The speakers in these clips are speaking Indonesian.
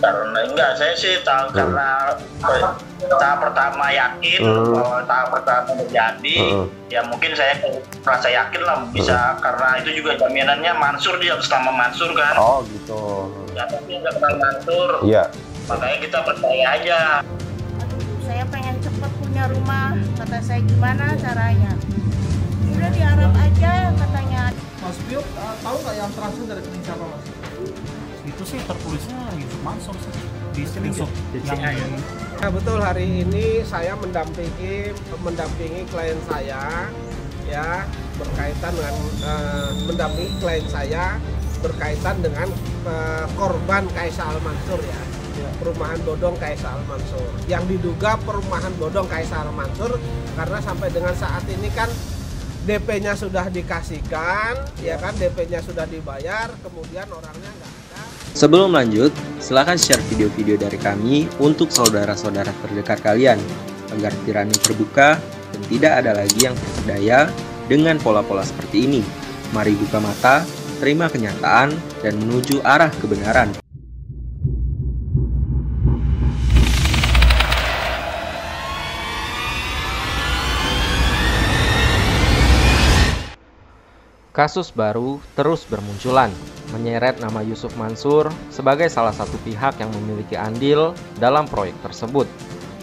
Karena enggak, saya sih tahu karena tahap pertama yakin bahwa tahap pertama terjadi, ya mungkin saya merasa yakin lah bisa, karena itu juga jaminannya Mansur, dia atas nama Mansur kan. Oh gitu. Ya tapi nggak kenal Mansur, Iya. makanya kita percaya aja. Saya pengen cepet punya rumah, kata saya gimana caranya? Udah di Arab aja katanya. Mas Pio, tahu nggak yang transfer dari rekening siapa, Mas? Itu sih tertulisnya Yusuf Mansur sih di Yusuf yang Nah, betul, hari ini saya mendampingi klien saya ya, berkaitan dengan mendampingi klien saya berkaitan dengan korban Kaisa Al Mansur ya. Perumahan bodong Kaisa Al Mansur. Yang diduga perumahan bodong Kaisa Al Mansur karena sampai dengan saat ini kan DP-nya sudah dikasihkan, ya kan, DP-nya sudah dibayar, kemudian orangnya nggak ada. Sebelum lanjut, silahkan share video-video dari kami untuk saudara-saudara terdekat kalian, agar tirani terbuka dan tidak ada lagi yang terperdaya dengan pola-pola seperti ini. Mari buka mata, terima kenyataan, dan menuju arah kebenaran. Kasus baru terus bermunculan, menyeret nama Yusuf Mansur sebagai salah satu pihak yang memiliki andil dalam proyek tersebut.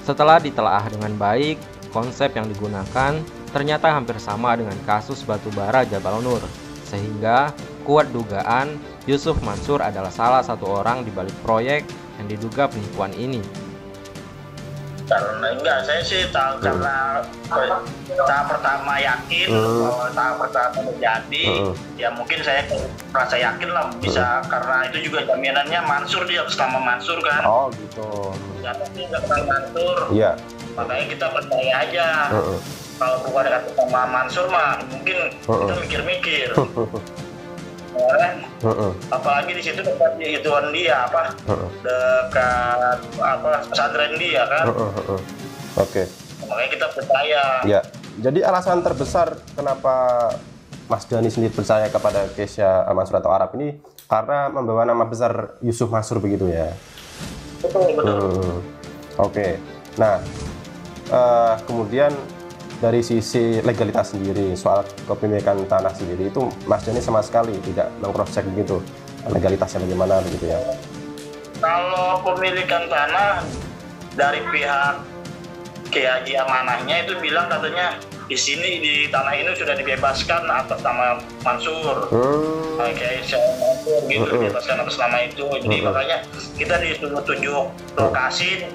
Setelah ditelaah dengan baik, konsep yang digunakan ternyata hampir sama dengan kasus batubara Jabal Nur, sehingga kuat dugaan Yusuf Mansur adalah salah satu orang di balik proyek yang diduga penipuan ini. Karena enggak, saya sih tahu karena tahap pertama yakin bahwa tahap pertama terjadi, ya mungkin saya merasa yakin lah bisa, karena itu juga jaminannya Mansur, dia atas nama Mansur kan. Oh gitu. Ya tapi nggak kenal Mansur, Iya. makanya kita percaya aja. Kalau bukan atas nama Mansur mah mungkin kita mikir-mikir. Apalagi di situ dekat ituan dia dekat pesantren dia kan. Oke. Makanya kita percaya. Ya. Jadi alasan terbesar kenapa Mas Dhani sendiri percaya kepada Keisha Al Mansur atau Arab ini karena membawa nama besar Yusuf Mansur begitu ya. Betul, betul. Oke. Nah, kemudian dari sisi legalitas sendiri, soal kepemilikan tanah sendiri itu Mas Dhani sama sekali tidak meng-cross check begitu legalitasnya bagaimana begitu ya. Kalau pemilikan tanah dari pihak Kiai Haji Amanahnya itu bilang katanya di sini di tanah ini sudah dibebaskan atas nama Mansur. Kiai Mansur gitu dibebaskan atas nama itu. Jadi makanya kita disuruh tunjuk lokasi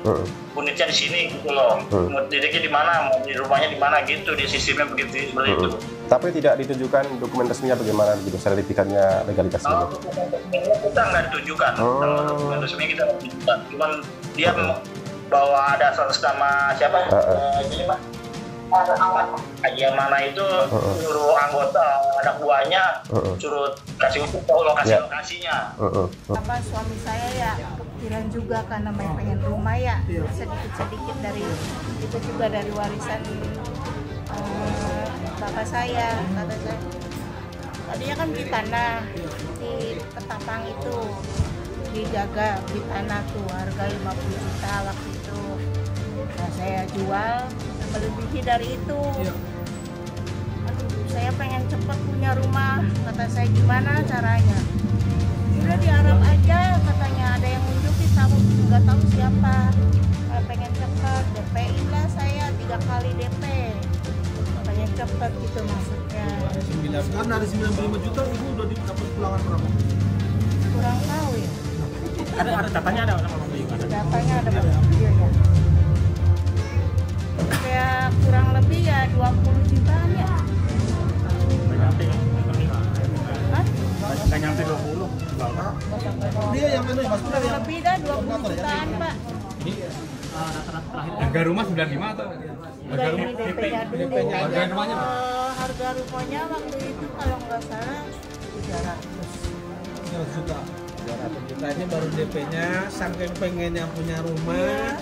unitnya di sini gitu loh. Mau dideknya di mana, mau di rumahnya di mana gitu, di sistemnya begitu seperti itu. Tapi tidak ditunjukkan dokumen resminya bagaimana begitu, sertifikatnya legalitasnya. Kalau dokumen resminya kita nggak ditunjukkan. Kalau dokumen resminya kita nggak ditunjukkan. Cuman dia bahwa ada atas nama siapa? Jadi Pak Haji Amanah itu suruh anggota anak buahnya suruh kasih tahu lokasinya. Apa suami saya ya kepikiran juga karena pengen rumah ya, sedikit-sedikit dari itu juga dari warisan bapak saya, kata saya. Tadinya kan di tanah di Ketapang itu dijaga di tanah tuh harga 50 juta waktu itu. Nah, saya jual melebihi dari itu. Aduh, saya pengen cepet punya rumah, kata saya gimana caranya? Udah di Arab aja katanya, ada yang nunjukin, tahu nggak tahu siapa. Pengen cepet, DP-in lah saya 3 kali DP. Pengen cepet gitu maksudnya. Kan dari 95 juta ibu udah dapat pulangan berapa? Kurang tahu ya. ada datanya, ada sama juga. Datanya ada videonya. Kayak kurang lebih ya 20 jutaan ya. Nggak nyampe 20. Dia yang mana Mas Pio yang Lebih dah 20 jutaan Pak. Ini rata-rata terakhir. Harga rumah 95 atau? Udah ini DP-nya dulu. Harga rumahnya berapa? Harga rumahnya waktu itu kalau nggak salah 300. 300 juta. 300 juta ini baru DP-nya, saking pengennya punya rumah,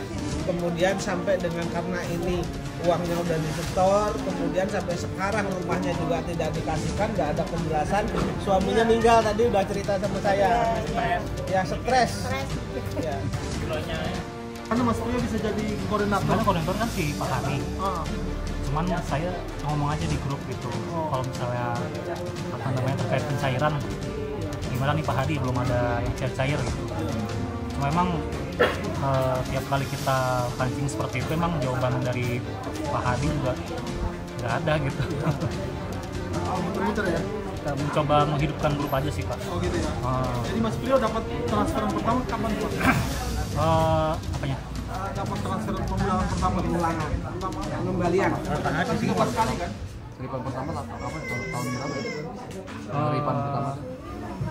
kemudian sampai dengan karena ini uangnya udah disetor, kemudian sampai sekarang rumahnya juga tidak dikasihkan, nggak ada penjelasan. Suaminya meninggal tadi udah cerita sama saya. Ya stres. Ya. Karena Mas Prio bisa jadi koordinator. Sebenarnya koordinator kan si Pak Hadi. Cuman saya ngomong aja di grup gitu. Kalau misalnya apa namanya terkait pencairan, gimana nih Pak Hadi, belum ada yang cair gitu. Cuma memang tiap kali kita pancing seperti itu, emang jawaban dari Pak Hadi juga nggak ada gitu. Muter-muter ya? Kita mencoba menghidupkan grup aja sih Pak. Oh gitu ya? Jadi Mas Prio dapat transferan pertama kapan Pak? Apanya? Dapat transferan pemulangan pertama di Mulangan. Pengembalian. Seripan kali kan? Seripan pertama apa ya? Tahun berapa ya? Seripan pertama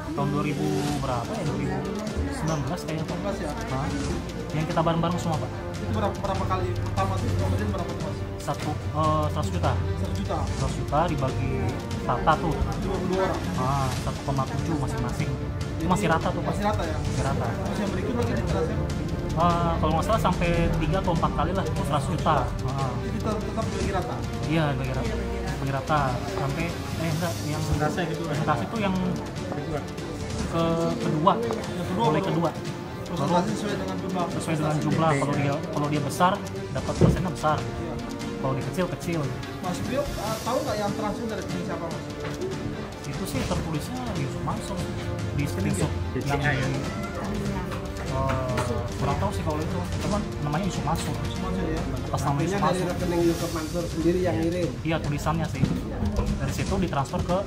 tahun 2000 berapa ya? 2019 kayaknya Pak. 2019 ya? Yang kita bareng-bareng semua Pak. Itu berapa kali pertama tuh? Kemudian berapa tuh Mas? 100 juta. 100 juta? 100 juta dibagi rata tuh. 22 orang? 1,7 masing-masing. Itu masih rata tuh Pak. Masih rata ya? Masih rata. Terus yang berikut lagi ditransfer? Kalau nggak salah sampai 3 atau 4 kali lah 100 juta. Jadi tetap dibagi rata? Iya, dibagi rata. Bagi rata sampai enggak, yang persentase gitu. Persentase itu yang kedua. Mulai kedua. Persentase sesuai dengan jumlah. Sesuai dengan jumlah. Kalau dia besar dapat persennya besar. Kalau dia kecil. Mas Prio tahu nggak yang transfer dari tim siapa Mas? Itu sih tertulisnya Yusuf Mansur di screenshot yang kurang tahu sih kalau itu, cuman namanya Yusuf Mansur. Ya? Atas nama Yusuf Dari Mansur. rekening Yusuf Mansur sendiri yang ngirim. Iya, tulisannya sih. Dari situ ditransfer ke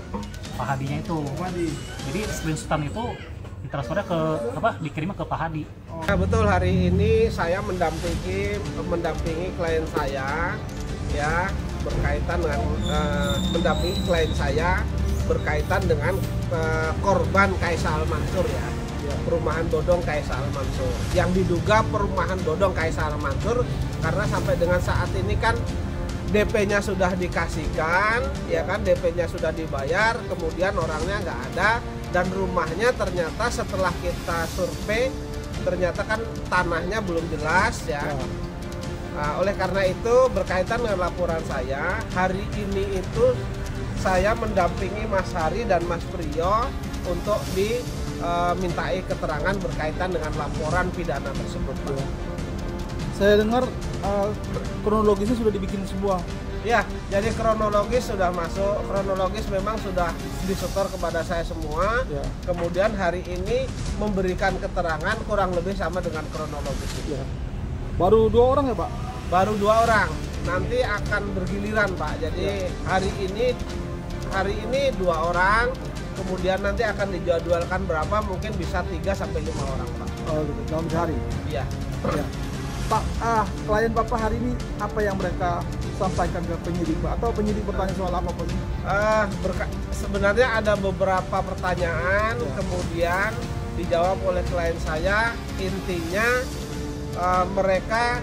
Pak Hadinya itu. Jadi screenshotan itu ditransfernya ke dikirimnya ke Pak Hadi. Nah, betul, hari ini saya mendampingi klien saya ya berkaitan dengan mendampingi klien saya berkaitan dengan korban Kaisa Al Mansur ya. Perumahan Dodong Kaisa Al Mansur yang diduga perumahan Dodong Kaisa Al Mansur, karena sampai dengan saat ini kan DP-nya sudah dikasihkan ya kan, DP-nya sudah dibayar, kemudian orangnya nggak ada, dan rumahnya ternyata setelah kita survei ternyata kan tanahnya belum jelas ya. Nah, oleh karena itu berkaitan dengan laporan saya hari ini itu saya mendampingi Mas Hari dan Mas Prio untuk mintai keterangan berkaitan dengan laporan pidana tersebut, Pak. Saya dengar kronologisnya sudah dibikin semua. Ya, jadi kronologis sudah masuk, kronologis memang sudah disetor kepada saya semua. Ya. Kemudian hari ini memberikan keterangan kurang lebih sama dengan kronologis itu. Ya. Baru 2 orang ya Pak? Baru 2 orang, nanti akan bergiliran Pak. Jadi hari ini 2 orang. Kemudian nanti akan dijadwalkan berapa, mungkin bisa 3-5 orang Pak. Oh gitu, dalam sehari? Iya. Ya. Pak, klien Bapak hari ini apa yang mereka sampaikan ke penyidik Pak? Atau penyidik bertanya soal apa Pak? Sebenarnya ada beberapa pertanyaan, kemudian dijawab oleh klien saya. Intinya mereka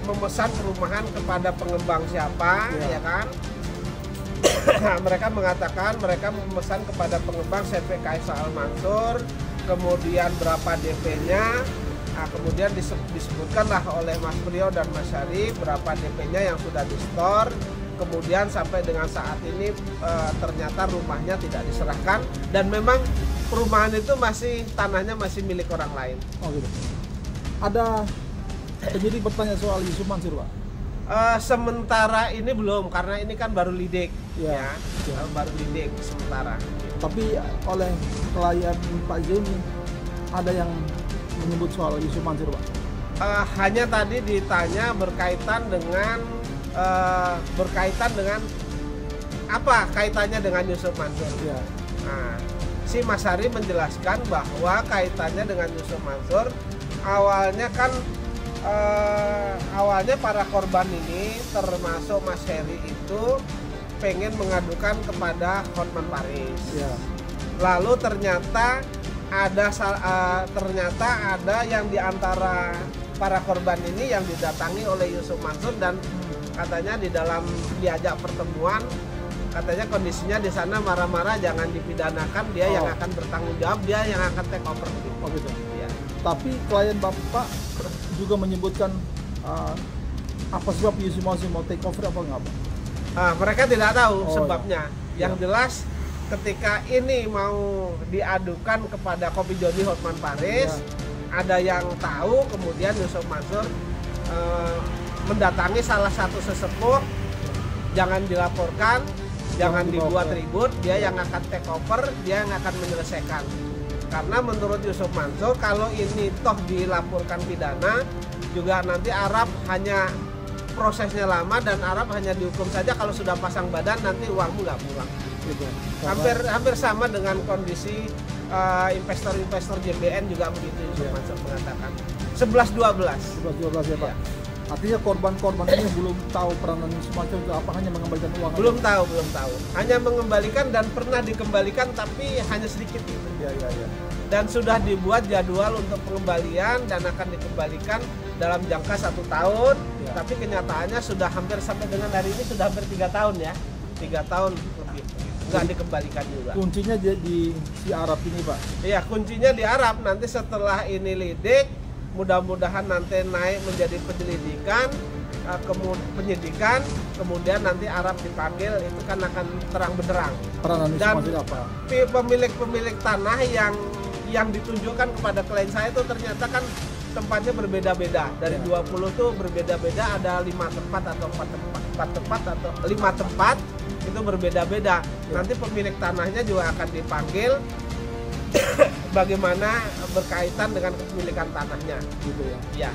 memesan perumahan kepada pengembang siapa, ya kan? Mereka mengatakan mereka memesan kepada pengembang CP Kaisa Al Mansur, kemudian berapa DP-nya, kemudian disebutkanlah oleh Mas Prio dan Mas Hari berapa DP-nya yang sudah di-store, kemudian sampai dengan saat ini ternyata rumahnya tidak diserahkan, dan memang perumahan itu tanahnya masih milik orang lain. Oh gitu. Ada penyidik bertanya soal Yusuf Mansur Pak? Sementara ini belum, karena ini kan baru lidik ya. Baru lidik sementara. Tapi oleh klien Pak Zeni ada yang menyebut soal Yusuf Mansur Pak? Hanya tadi ditanya berkaitan dengan apa kaitannya dengan Yusuf Mansur. Ya. Nah, si Mas Hari menjelaskan bahwa kaitannya dengan Yusuf Mansur awalnya para korban ini termasuk Mas Heri itu pengen mengadukan kepada Hotman Paris. Ya. Lalu ternyata ada yang diantara para korban ini yang didatangi oleh Yusuf Mansur, dan katanya di dalam diajak pertemuan katanya kondisinya di sana marah-marah, jangan dipidanakan, dia yang akan bertanggung jawab, dia yang akan take over gitu. Oh gitu. Ya. Tapi klien Bapak juga menyebutkan Apa sebab Yusuf Mansur mau take over apa enggak, Pak? Mereka tidak tahu Oh, sebabnya. Yang jelas ketika ini mau diadukan kepada Kopi Jody Hotman Paris, ada yang tahu, kemudian Yusuf Mansur mendatangi salah satu sesepuh, jangan dilaporkan, jangan dibuat ribut, dia yang akan take over, dia yang akan menyelesaikan. Karena menurut Yusuf Mansur, kalau ini toh dilaporkan pidana, juga nanti Arab hanya prosesnya lama dan Arab hanya dihukum saja, kalau sudah pasang badan nanti uangmu nggak pulang. Gitu. Hampir sama dengan kondisi investor-investor JBN juga begitu, Yusuf Mansur mengatakan 11-12 ya, Pak. Artinya korban-korban ini belum tahu peranan Yusuf Mansur itu apa, hanya mengembalikan uang belum tahu, hanya mengembalikan dan pernah dikembalikan tapi hanya sedikit gitu. Ya. Dan sudah dibuat jadwal untuk pengembalian dan akan dikembalikan dalam jangka 1 tahun, tapi kenyataannya sudah hampir sampai dengan hari ini sudah hampir 3 tahun ya, 3 tahun lebih nggak dikembalikan juga. Kuncinya di si Arab ini, Pak. Iya, kuncinya di Arab. Nanti setelah ini lidik, mudah-mudahan nanti naik menjadi penyelidikan, penyidikan, kemudian nanti Arab dipanggil, itu kan akan terang benderang. Peranan Yusuf Dan Mansur apa? pemilik tanah yang ditunjukkan kepada klien saya itu ternyata kan tempatnya berbeda-beda. Dari 20 tuh berbeda-beda, ada 5 tempat atau 4 tempat atau 5 tempat itu berbeda-beda. Nanti pemilik tanahnya juga akan dipanggil bagaimana berkaitan dengan kepemilikan tanahnya. Gitu ya. Ya,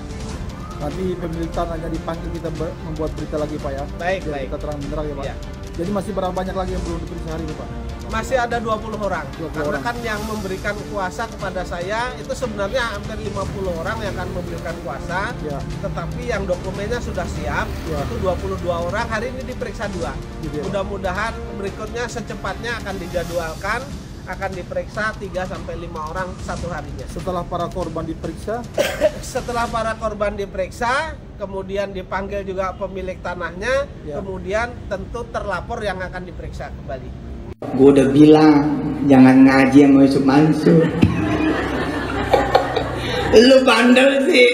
Nanti pemilik tanahnya dipanggil, kita membuat berita lagi, Pak ya. baik. Kita terang benderang ya, Pak. Ya. Jadi masih berapa banyak lagi yang belum diperiksa hari ini, Pak? Masih ada 20 orang. 20 Karena orang. kan yang memberikan kuasa kepada saya itu sebenarnya hampir 50 orang yang akan memberikan kuasa. Ya. Tetapi yang dokumennya sudah siap, Ya. itu 22 orang, hari ini diperiksa 2. Gitu ya, Pak. Mudah-mudahan berikutnya secepatnya akan dijadwalkan, akan diperiksa 3-5 orang satu harinya. Setelah para korban diperiksa, Setelah para korban diperiksa, kemudian dipanggil juga pemilik tanahnya, Ya. kemudian tentu terlapor yang akan diperiksa kembali. Gue udah bilang jangan ngaji sama Yusuf Mansur. Lu bandel sih.